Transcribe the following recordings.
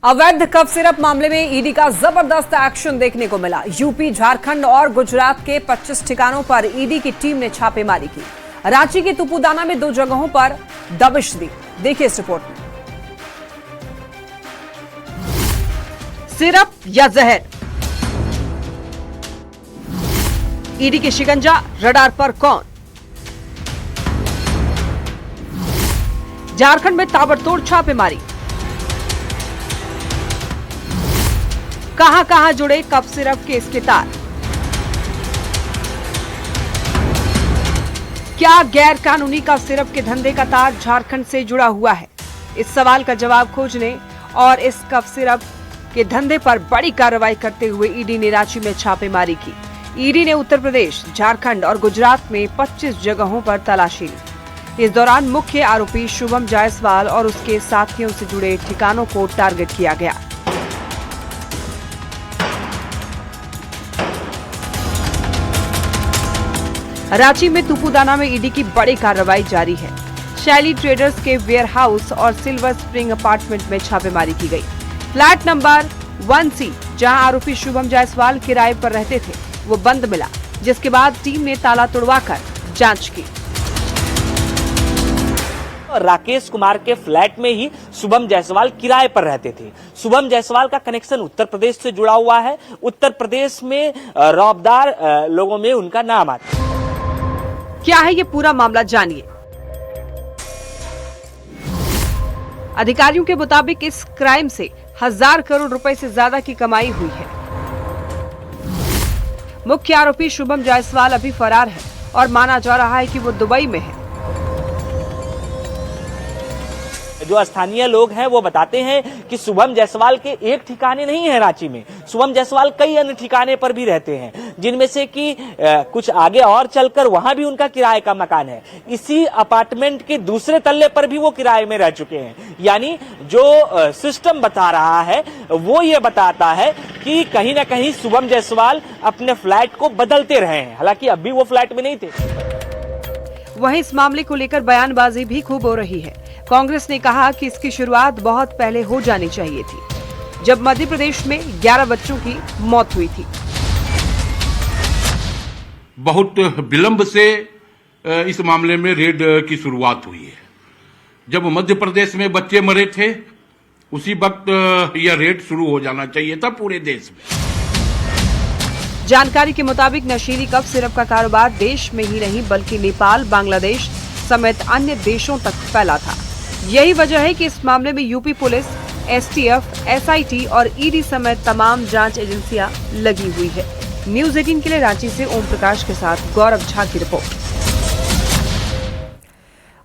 अवैध cough syrup मामले में ईडी का जबरदस्त एक्शन देखने को मिला। यूपी, झारखंड और गुजरात के 25 ठिकानों पर ईडी की टीम ने छापेमारी की। रांची के तुपुदाना में 2 जगहों पर दबिश दी। देखिए इस रिपोर्ट में। सिरप या जहर, ईडी के शिकंजा, रडार पर कौन? झारखंड में ताबड़तोड़ छापेमारी, कहां जुड़े कफ सिरप के इसके तार? क्या गैर कानूनी कफ सिरप के धंधे का तार झारखंड से जुड़ा हुआ है? इस सवाल का जवाब खोजने और इस कफ सिरप के धंधे पर बड़ी कार्रवाई करते हुए ईडी ने रांची में छापेमारी की। ईडी ने उत्तर प्रदेश, झारखंड और गुजरात में 25 जगहों पर तलाशी ली। इस दौरान मुख्य आरोपी शुभम जायसवाल और उसके साथियों से जुड़े ठिकानों को टारगेट किया गया। रांची में तुपुदाना में ईडी की बड़ी कार्रवाई जारी है। शैली ट्रेडर्स के वेयर हाउस और सिल्वर स्प्रिंग अपार्टमेंट में छापेमारी की गई। फ्लैट नंबर 1C, जहां आरोपी शुभम जायसवाल किराए पर रहते थे, वो बंद मिला, जिसके बाद टीम ने ताला तोड़वाकर जांच की। राकेश कुमार के फ्लैट में ही शुभम जायसवाल किराए पर रहते थे। शुभम जायसवाल का कनेक्शन उत्तर प्रदेश से जुड़ा हुआ है। उत्तर प्रदेश में रौबदार लोगों में उनका नाम आता है। क्या है ये पूरा मामला, जानिए। अधिकारियों के मुताबिक इस क्राइम से 1000 करोड़ रुपए से ज्यादा की कमाई हुई है। मुख्य आरोपी शुभम जायसवाल अभी फरार है और माना जा रहा है कि वो दुबई में है। जो स्थानीय लोग हैं वो बताते हैं कि शुभम जायसवाल के एक ठिकाने नहीं है रांची में। शुभम जायसवाल कई अन्य ठिकाने पर भी रहते हैं, जिनमें से कि कुछ आगे और चलकर वहां भी उनका किराए का मकान है। इसी अपार्टमेंट के दूसरे तल्ले पर भी वो किराए में रह चुके हैं। यानी जो सिस्टम बता रहा है वो ये बताता है कि कहीं ना कहीं शुभम जायसवाल अपने फ्लैट को बदलते रहे हैं। हालांकि अब भी वो फ्लैट में नहीं थे। वहीं इस मामले को लेकर बयानबाजी भी खूब हो रही है। कांग्रेस ने कहा कि इसकी शुरुआत बहुत पहले हो जानी चाहिए थी, जब मध्य प्रदेश में 11 बच्चों की मौत हुई थी। बहुत विलंब से इस मामले में रेड की शुरुआत हुई है। जब मध्य प्रदेश में बच्चे मरे थे, उसी वक्त यह रेड शुरू हो जाना चाहिए था पूरे देश में। जानकारी के मुताबिक नशीली कफ सिरप का कारोबार देश में ही नहीं बल्कि नेपाल, बांग्लादेश समेत अन्य देशों तक फैला था। यही वजह है कि इस मामले में यूपी पुलिस, एसटीएफ, एसआईटी और ईडी समेत तमाम जांच एजेंसियां लगी हुई है। न्यूज़ 18 के लिए रांची से ओम प्रकाश के साथ गौरव झा की रिपोर्ट।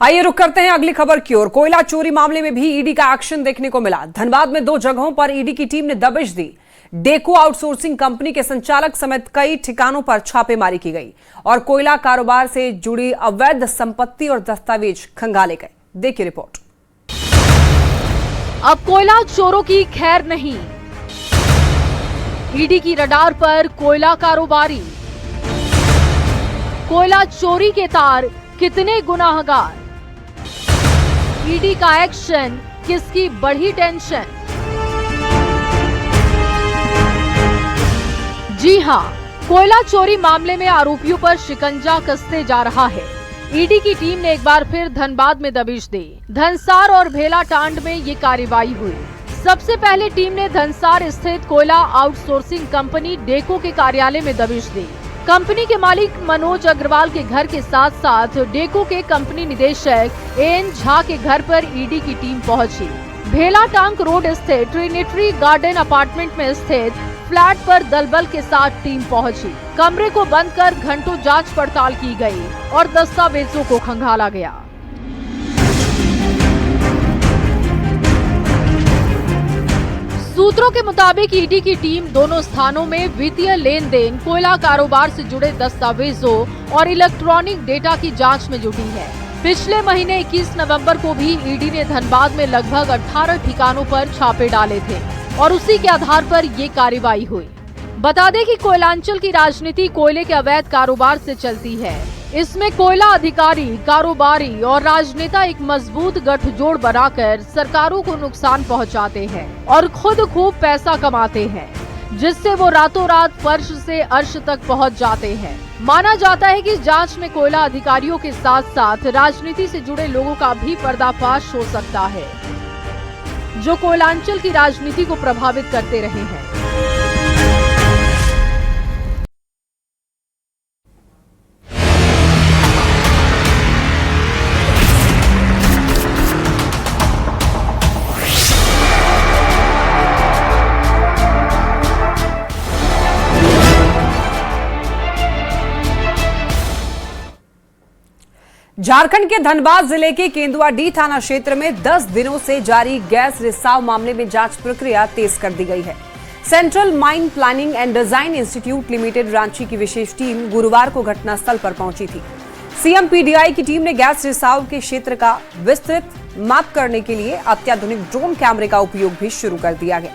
आइए रुक करते हैं अगली खबर की ओर। कोयला चोरी मामले में भी ईडी का एक्शन देखने को मिला। धनबाद में 2 जगहों पर ईडी की टीम ने दबिश दी। डेको आउटसोर्सिंग कंपनी के संचालक समेत कई ठिकानों पर छापेमारी की गई और कोयला कारोबार से जुड़ी अवैध संपत्ति और दस्तावेज खंगाले गए। देखिए रिपोर्ट। अब कोयला चोरों की खैर नहीं, ईडी की रडार पर कोयला कारोबारी। कोयला चोरी के तार कितने गुनाहगार, ईडी का एक्शन, किसकी बढ़ी टेंशन? जी हां, कोयला चोरी मामले में आरोपियों पर शिकंजा कसते जा रहा है। ईडी की टीम ने एक बार फिर धनबाद में दबिश दी। धनसार और भेलाटांड में ये कार्रवाई हुई। सबसे पहले टीम ने धनसार स्थित कोयला आउटसोर्सिंग कंपनी डेको के कार्यालय में दबिश दी। कंपनी के मालिक मनोज अग्रवाल के घर के साथ साथ डेको के कंपनी निदेशक एन झा के घर पर ईडी की टीम पहुंची। भेलाटांग रोड स्थित ट्रिनिटी गार्डन अपार्टमेंट में स्थित फ्लैट पर दलबल के साथ टीम पहुंची। कमरे को बंद कर घंटों जांच पड़ताल की गई और दस्तावेजों को खंगाला गया। सूत्रों के मुताबिक ईडी की टीम दोनों स्थानों में वित्तीय लेन देन, कोयला कारोबार से जुड़े दस्तावेजों और इलेक्ट्रॉनिक डेटा की जांच में जुटी है। पिछले महीने 21 नवंबर को भी ईडी ने धनबाद में लगभग 18 ठिकानों पर छापे डाले थे और उसी के आधार पर ये कार्रवाई हुई। बता दें कि कोयलांचल की राजनीति कोयले के अवैध कारोबार से चलती है। इसमें कोयला अधिकारी, कारोबारी और राजनेता एक मजबूत गठजोड़ बनाकर सरकारों को नुकसान पहुंचाते हैं और खुद खूब पैसा कमाते हैं, जिससे वो रातों रात फर्श से अर्श तक पहुंच जाते हैं। माना जाता है कि जांच में कोयला अधिकारियों के साथ साथ राजनीति से जुड़े लोगों का भी पर्दाफाश हो सकता है, जो कोयलांचल की राजनीति को प्रभावित करते रहे हैं। झारखंड के धनबाद जिले के केंदुआडीह थाना क्षेत्र में 10 दिनों से जारी गैस रिसाव मामले में जांच प्रक्रिया तेज कर दी गई है। Central mine planning and design institute limited Ranchi की विशेष टीम गुरुवार को घटनास्थल पर पहुंची थी। सीएम पीडीआई की टीम ने गैस रिसाव के क्षेत्र का विस्तृत माप करने के लिए अत्याधुनिक ड्रोन कैमरे का उपयोग भी शुरू कर दिया गया।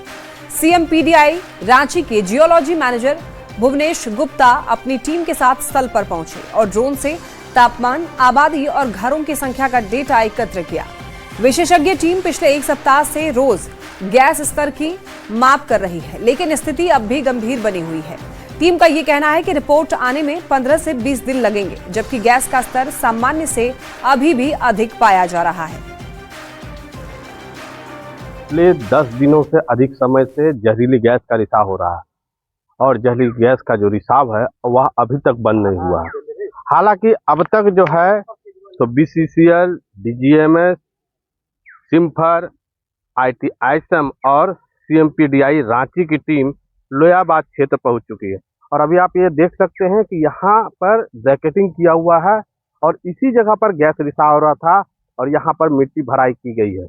सीएम पीडीआई रांची के जियोलॉजी मैनेजर भुवनेश गुप्ता अपनी टीम के साथ स्थल पर पहुंचे और ड्रोन से तापमान, आबादी और घरों की संख्या का डेटा एकत्र किया। विशेषज्ञ टीम पिछले एक सप्ताह से रोज गैस स्तर की माप कर रही है, लेकिन स्थिति अब भी गंभीर बनी हुई है। टीम का ये कहना है कि रिपोर्ट आने में 15 से 20 दिन लगेंगे, जबकि गैस का स्तर सामान्य से अभी भी अधिक पाया जा रहा है। पिछले 10 दिनों से अधिक समय से जहरीली गैस का रिसाव हो रहा है और जहरीली गैस का जो रिसाव है वह अभी तक बंद नहीं हुआ है। हालांकि अब तक जो है तो बीसीसीएल, डीजीएमएस, सिम्फर, ITISM और सीएमपीडीआई रांची की टीम लोयाबाद क्षेत्र पहुंच चुकी है और अभी आप ये देख सकते हैं कि यहाँ पर जैकेटिंग किया हुआ है और इसी जगह पर गैस रिसाव हो रहा था और यहाँ पर मिट्टी भराई की गई है।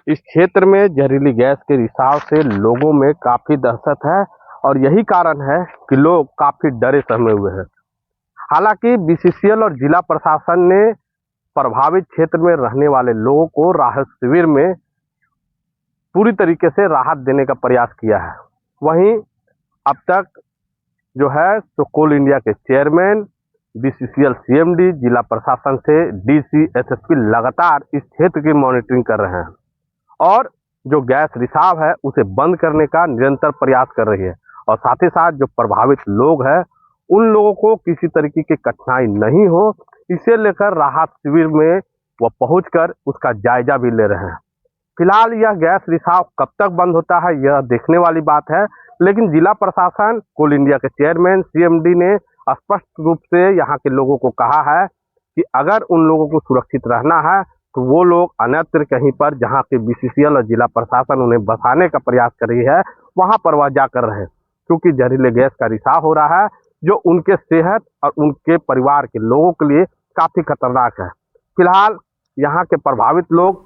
इस क्षेत्र में जहरीली गैस के रिसाव से लोगों में काफी दहशत है और यही कारण है कि लोग काफी डरे सहमे हुए हैं। हालांकि बीसीसीएल और जिला प्रशासन ने प्रभावित क्षेत्र में रहने वाले लोगों को राहत शिविर में पूरी तरीके से राहत देने का प्रयास किया है। वहीं अब तक जो है तो कोल इंडिया के चेयरमैन, बीसीसीएल सीएमडी, जिला प्रशासन से डीसी, एसएसपी लगातार इस क्षेत्र की मॉनिटरिंग कर रहे हैं और जो गैस रिसाव है उसे बंद करने का निरंतर प्रयास कर रही है और साथ ही साथ जो प्रभावित लोग हैं उन लोगों को किसी तरीके की कठिनाई नहीं हो, इसे लेकर राहत शिविर में वह पहुंचकर उसका जायजा भी ले रहे हैं। फिलहाल यह गैस रिसाव कब तक बंद होता है यह देखने वाली बात है, लेकिन जिला प्रशासन, कोल इंडिया के चेयरमैन, सीएमडी ने स्पष्ट रूप से यहाँ के लोगों को कहा है कि अगर उन लोगों को सुरक्षित रहना है तो वो लोग अन्यत्र कहीं पर जहाँ के बीसीसीएल और जिला प्रशासन उन्हें बसाने का प्रयास कर रही है वहाँ पर वह जाकर रहे, क्योंकि जहरीले गैस का रिसाव हो रहा है जो उनके सेहत और उनके परिवार के लोगों के लिए काफी खतरनाक है। फिलहाल यहाँ के प्रभावित लोग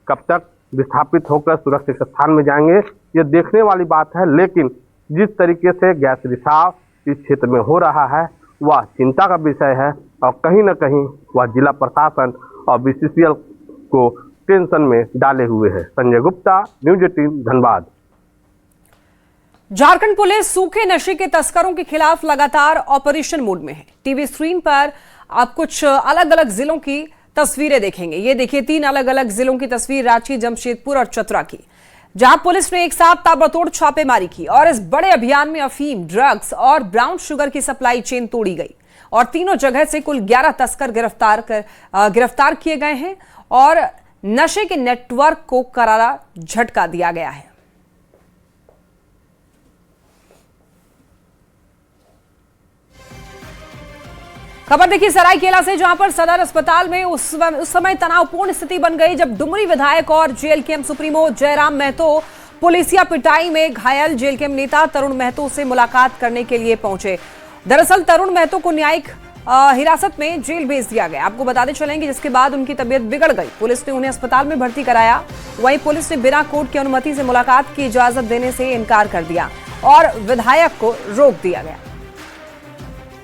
कब तक विस्थापित होकर सुरक्षित स्थान में जाएंगे ये देखने वाली बात है, लेकिन जिस तरीके से गैस रिसाव इस क्षेत्र में हो रहा है वह चिंता का विषय है और कहीं न कहीं वह जिला प्रशासन और बीसीसीएल को टेंशन में डाले हुए है। संजय गुप्ता, न्यूज 18, धनबाद। झारखंड पुलिस सूखे नशे के तस्करों के खिलाफ लगातार ऑपरेशन मोड में है। टीवी स्क्रीन पर आप कुछ अलग अलग जिलों की तस्वीरें देखेंगे। ये देखिए 3 अलग अलग जिलों की तस्वीर, रांची, जमशेदपुर और चतरा की, जहां पुलिस ने एक साथ ताबड़तोड़ छापेमारी की और इस बड़े अभियान में अफीम, ड्रग्स और ब्राउन शुगर की सप्लाई चेन तोड़ी गई और तीनों जगह से कुल 11 तस्कर गिरफ्तार किए गए हैं और नशे के नेटवर्क को करारा झटका दिया गया है। खबर देखिए सरायकेला से, जहां पर सदर अस्पताल में उस समय तनावपूर्ण स्थिति बन गई जब डुमरी विधायक और जेएलकेएम सुप्रीमो जयराम महतो पुलिसिया पिटाई में घायल जेएलकेएम नेता तरुण महतो से मुलाकात करने के लिए पहुंचे। दरअसल तरुण महतो को न्यायिक हिरासत में जेल भेज दिया गया। आपको बताते चलेंगे, जिसके बाद उनकी तबीयत बिगड़ गई। पुलिस ने उन्हें अस्पताल में भर्ती कराया। वहीं पुलिस ने बिना कोर्ट की अनुमति से मुलाकात की इजाजत देने से इनकार कर दिया और विधायक को रोक दिया गया।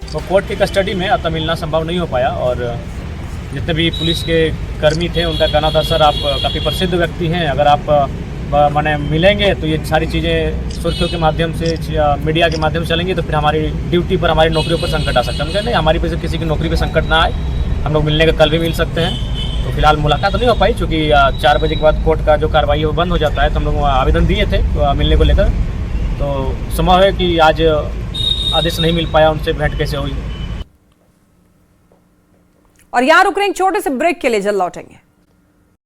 तो कोर्ट की कस्टडी में अब तक मिलना संभव नहीं हो पाया और जितने भी पुलिस के कर्मी थे उनका कहना था, सर आप काफ़ी प्रसिद्ध व्यक्ति हैं, अगर आप माने मिलेंगे तो ये सारी चीज़ें सुर्खियों के माध्यम से मीडिया के माध्यम से चलेंगी, तो फिर हमारी ड्यूटी पर, हमारी नौकरियों पर संकट आ सकता है। हम कहते नहीं, हमारी वजह से किसी की नौकरी पर संकट ना आए, हम लोग मिलने का कल भी मिल सकते हैं। तो फिलहाल मुलाकात तो नहीं हो पाई, चूँकि 4 बजे के बाद कोर्ट का जो कार्रवाई है वो बंद हो जाता है। तो हम लोग आवेदन दिए थे मिलने को लेकर, तो संभव है कि आज आदेश नहीं मिल पाया, उनसे भेंट कैसे हुई। और यहाँ रुक रहे हैं, छोटे से ब्रेक के लिए जल्द लौटेंगे।